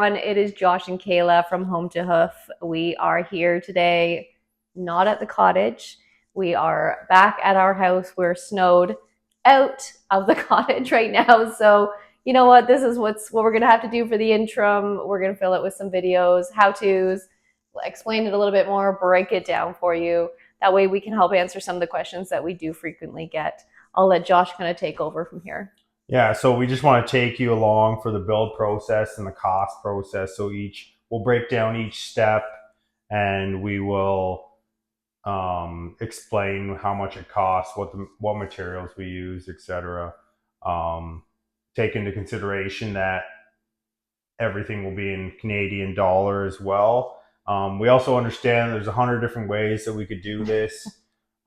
everyone. It is Josh and Kayla from Home to Hoof. We are here today, not at the cottage. We are back at our house. We're snowed out of the cottage right now. So, you know what? This is what we're going to have to do for the interim. We're going to fill it with some videos, how-tos, explain it a little bit more, break it down for you. That way we can help answer some of the questions that we do frequently get. I'll let Josh kind of take over from here. Yeah, so we just want to take you along for the build process and the cost process. So we'll break down each step, and we will explain how much it costs, what materials we use, etc. Take into consideration that everything will be in Canadian dollar as well. We also understand there's 100 different ways that we could do this.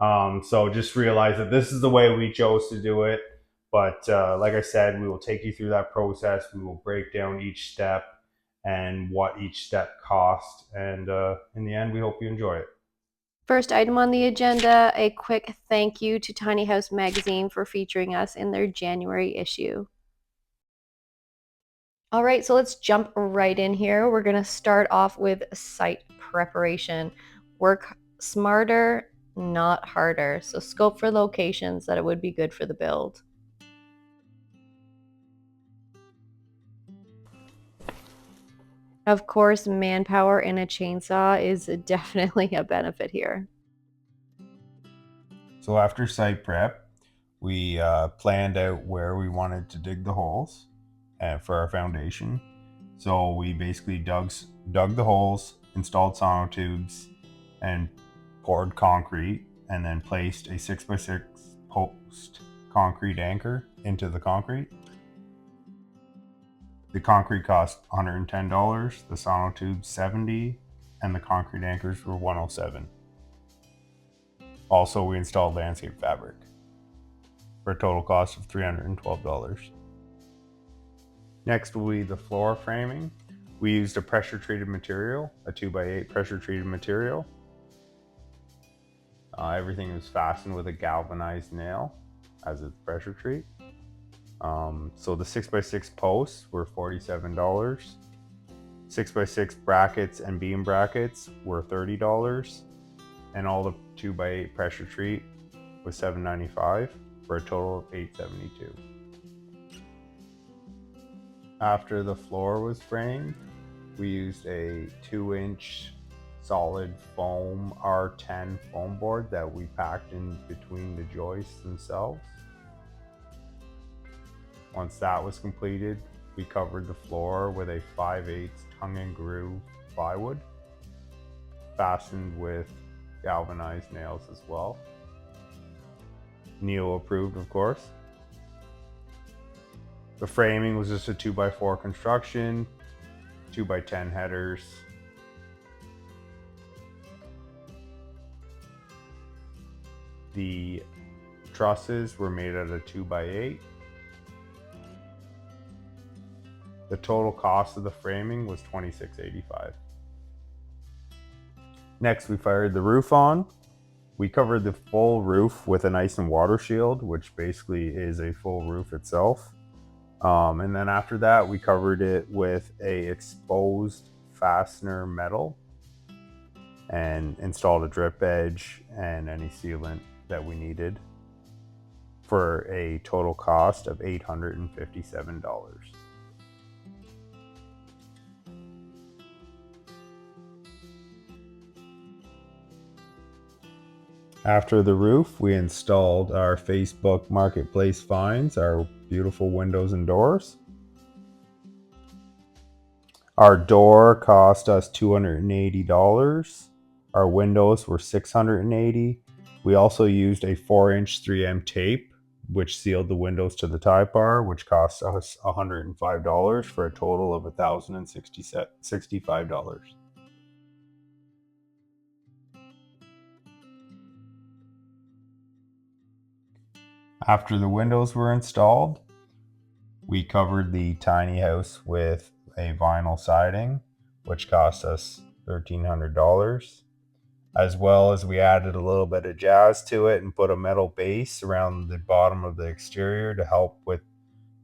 So just realize that this is the way we chose to do it. But like I said, we will take you through that process. We will break down each step and what each step costs. And in the end, we hope you enjoy it. First item on the agenda, a quick thank you to Tiny House Magazine for featuring us in their January issue. All right, so let's jump right in here. We're going to start off with site preparation. Work smarter, not harder. So scope for locations that it would be good for the build. Of course, manpower in a chainsaw is definitely a benefit here. So after site prep, we planned out where we wanted to dig the holes for our foundation. So we basically dug the holes, installed sonotubes, and poured concrete, and then placed a 6x6 post concrete anchor into the concrete. The concrete cost $110, the sonotubes $70, and the concrete anchors were $107. Also, we installed landscape fabric for a total cost of $312. Next will be the floor framing. We used a pressure treated material, a 2x8 pressure treated material. Everything was fastened with a galvanized nail as it's pressure treat. So the 6x6 posts were $47. 6x6 brackets and beam brackets were $30. And all the 2x8 pressure treat was $7.95 for a total of $8.72. After the floor was framed, we used a 2-inch solid foam R10 foam board that we packed in between the joists themselves. Once that was completed, we covered the floor with a 5/8 tongue and groove plywood, fastened with galvanized nails as well. NEO approved, of course. The framing was just a 2x4 construction, 2x10 headers. The trusses were made out of 2x8. The total cost of the framing was $26.85. Next, we fired the roof on. We covered the full roof with an ice and water shield, which basically is a full roof itself. And then after that, we covered it with a exposed fastener metal and installed a drip edge and any sealant that we needed for a total cost of $857. After the roof, we installed our Facebook Marketplace finds, our beautiful windows and doors. Our door cost us $280. Our windows were $680. We also used a 4-inch 3M tape, which sealed the windows to the tie bar, which cost us $105 for a total of $1,065. After the windows were installed, we covered the tiny house with a vinyl siding, which cost us $1,300, as well as we added a little bit of jazz to it and put a metal base around the bottom of the exterior to help with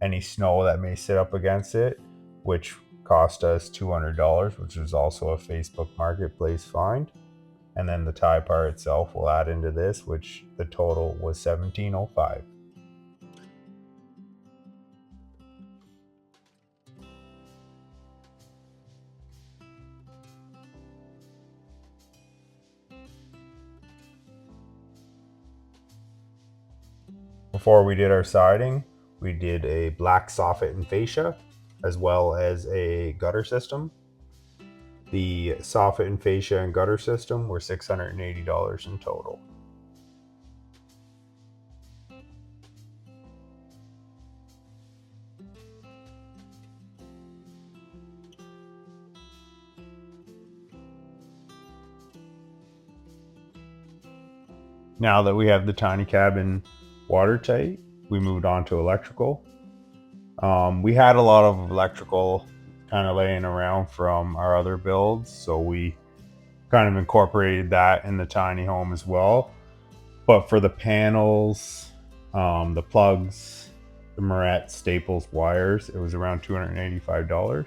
any snow that may sit up against it, which cost us $200, which was also a Facebook Marketplace find. And then the tie bar itself will add into this, which the total was $17.05. Before we did our siding, we did a black soffit and fascia, as well as a gutter system. The soffit and fascia and gutter system were $680 in total. Now that we have the tiny cabin watertight, we moved on to electrical. We had a lot of electrical kind of laying around from our other builds, so we kind of incorporated that in the tiny home as well. But for the panels, the plugs, the Moret staples wires, it was around $285.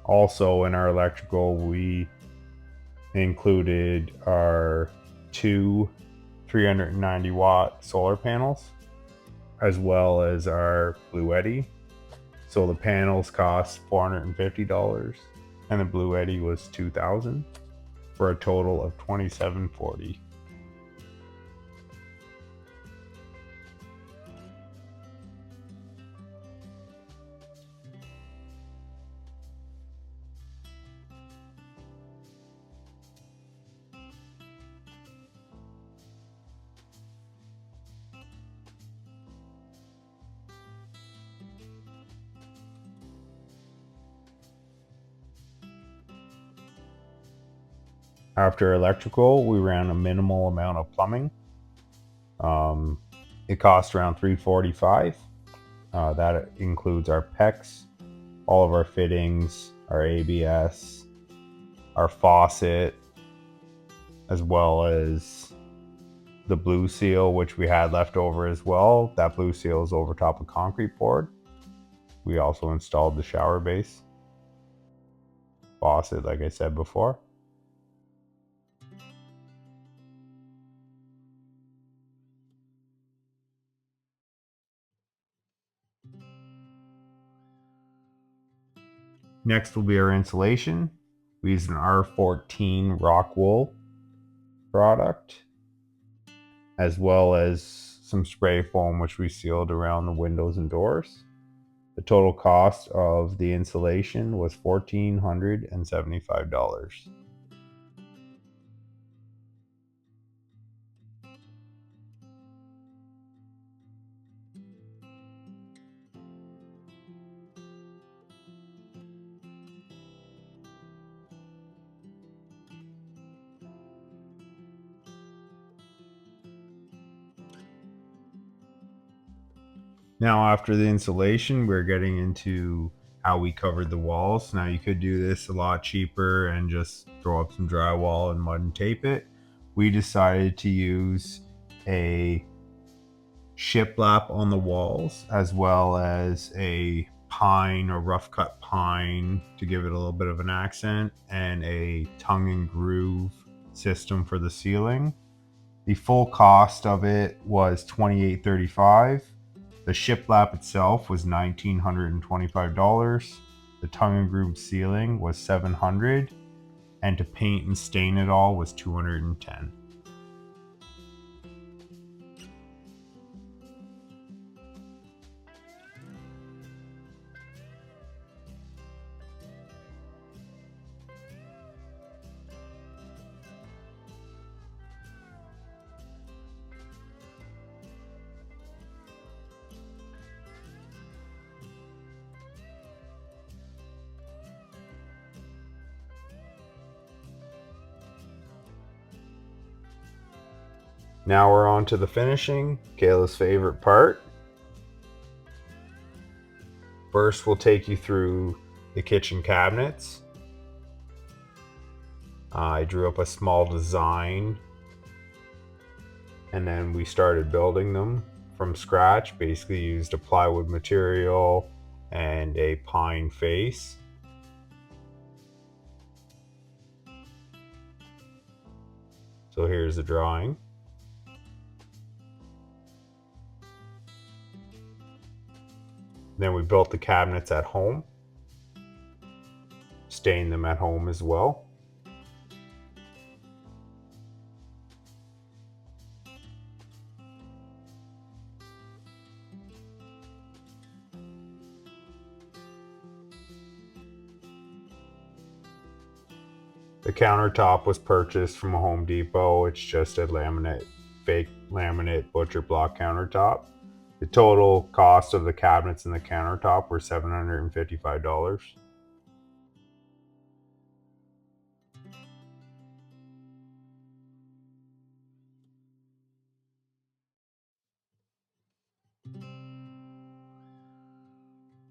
Also in our electrical, we included our two 390 watt solar panels, as well as our Blue Eddy. So the panels cost $450 and the Blue Eddy was $2,000 for a total of $2,740. After electrical, we ran a minimal amount of plumbing. It cost around $345. That includes our PEX, all of our fittings, our ABS, our faucet, as well as the blue seal, which we had left over as well. That blue seal is over top of concrete poured. We also installed the shower base, faucet, like I said before. Next will be our insulation. We used an R14 rock wool product, as well as some spray foam, which we sealed around the windows and doors. The total cost of the insulation was $1,475. Now, after the insulation, we're getting into how we covered the walls. Now, you could do this a lot cheaper and just throw up some drywall and mud and tape it. We decided to use a shiplap on the walls, as well as a pine or rough cut pine to give it a little bit of an accent, and a tongue and groove system for the ceiling. The full cost of it was $2,835. The shiplap itself was $1,925. The tongue and groove ceiling was $700, and to paint and stain it all was $210. Now we're on to the finishing, Kayla's favorite part. First, we'll take you through the kitchen cabinets. I drew up a small design, and then we started building them from scratch. Basically used a plywood material and a pine face. So here's the drawing. Then we built the cabinets at home, stained them at home as well. The countertop was purchased from a Home Depot. It's just a fake laminate butcher block countertop. The total cost of the cabinets and the countertop were $755.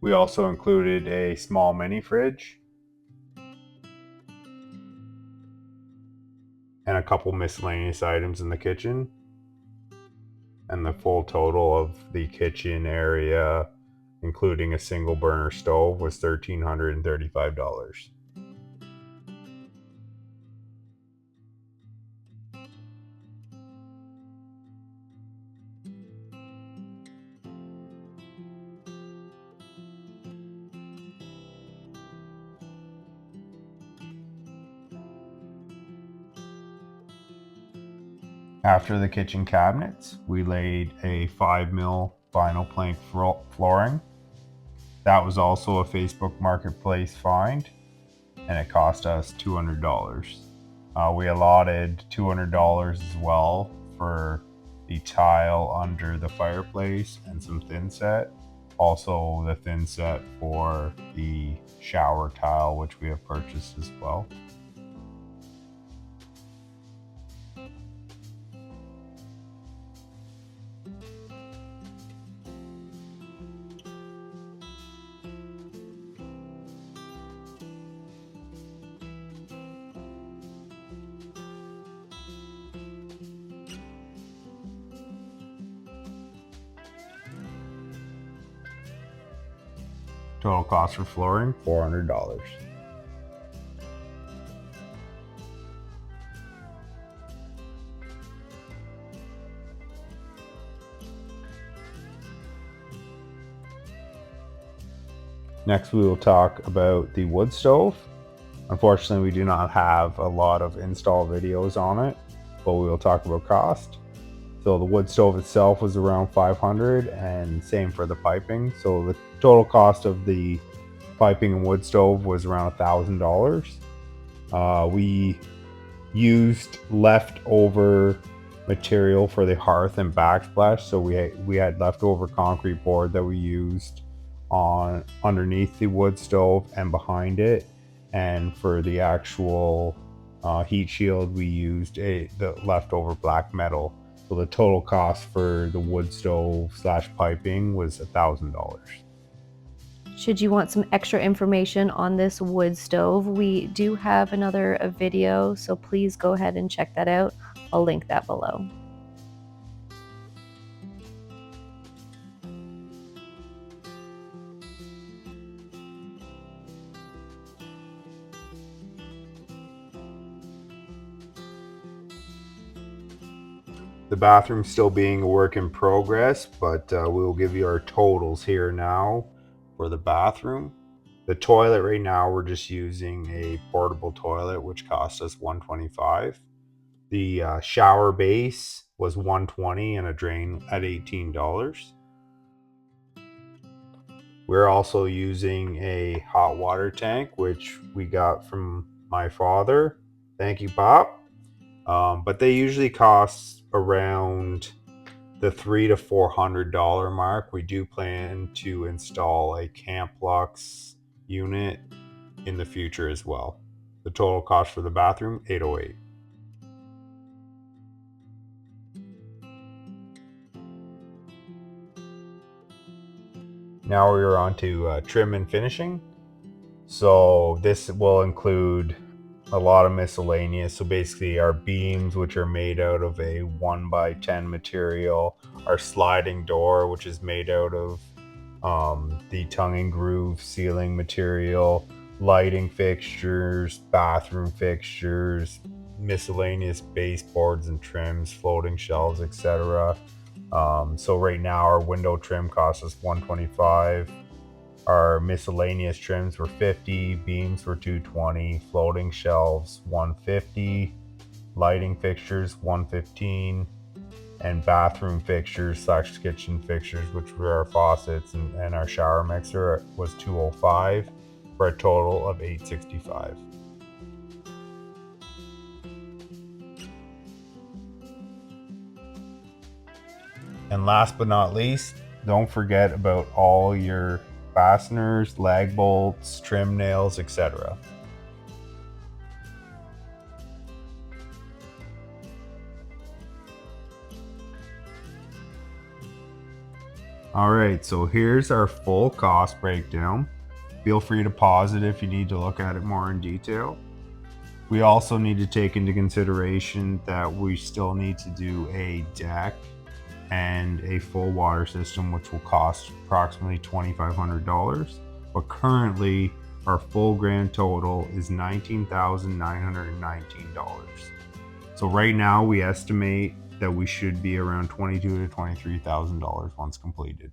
We also included a small mini fridge and a couple miscellaneous items in the kitchen. And the full total of the kitchen area, including a single burner stove, was $1,335. After the kitchen cabinets, we laid a 5mm vinyl plank flooring. That was also a Facebook Marketplace find, and it cost us $200. We allotted $200 as well for the tile under the fireplace and some thin set. Also the thin set for the shower tile, which we have purchased as well. Total cost for flooring, $400. Next, we will talk about the wood stove. Unfortunately, we do not have a lot of install videos on it, but we will talk about cost. So the wood stove itself was around $500, and same for the piping. So the total cost of the piping and wood stove was around $1,000. We used leftover material for the hearth and backsplash, so we had leftover concrete board that we used on underneath the wood stove and behind it. And for the actual heat shield, we used the leftover black metal. So the total cost for the wood stove / piping was $1,000. Should you want some extra information on this wood stove, we do have another video, so please go ahead and check that out. I'll link that below. The bathroom's still being a work in progress, but we'll give you our totals here now for the bathroom. The toilet right now, we're just using a portable toilet, which cost us $125. The shower base was $120 and a drain at $18. We're also using a hot water tank, which we got from my father. Thank you, Pop. But they usually cost around the $300 to $400 mark. We do plan to install a Camp Lux unit in the future as well. The total cost for the bathroom, $808. Now we're on to trim and finishing. So this will include a lot of miscellaneous. So basically our beams, which are made out of a 1x10 material, our sliding door, which is made out of the tongue and groove ceiling material, lighting fixtures, bathroom fixtures, miscellaneous baseboards and trims, floating shelves, etc. So right now our window trim costs us $125. Our miscellaneous trims were $50, beams were $220, floating shelves $150, lighting fixtures $115, and bathroom fixtures / kitchen fixtures, which were our faucets and our shower mixer, was $205, for a total of $865. And last but not least, don't forget about all your fasteners, lag bolts, trim nails, etc. All right, so here's our full cost breakdown. Feel free to pause it if you need to look at it more in detail. We also need to take into consideration that we still need to do a deck and a full water system, which will cost approximately $2,500. But currently, our full grand total is $19,919. So right now, we estimate that we should be around $22,000 to $23,000 once completed.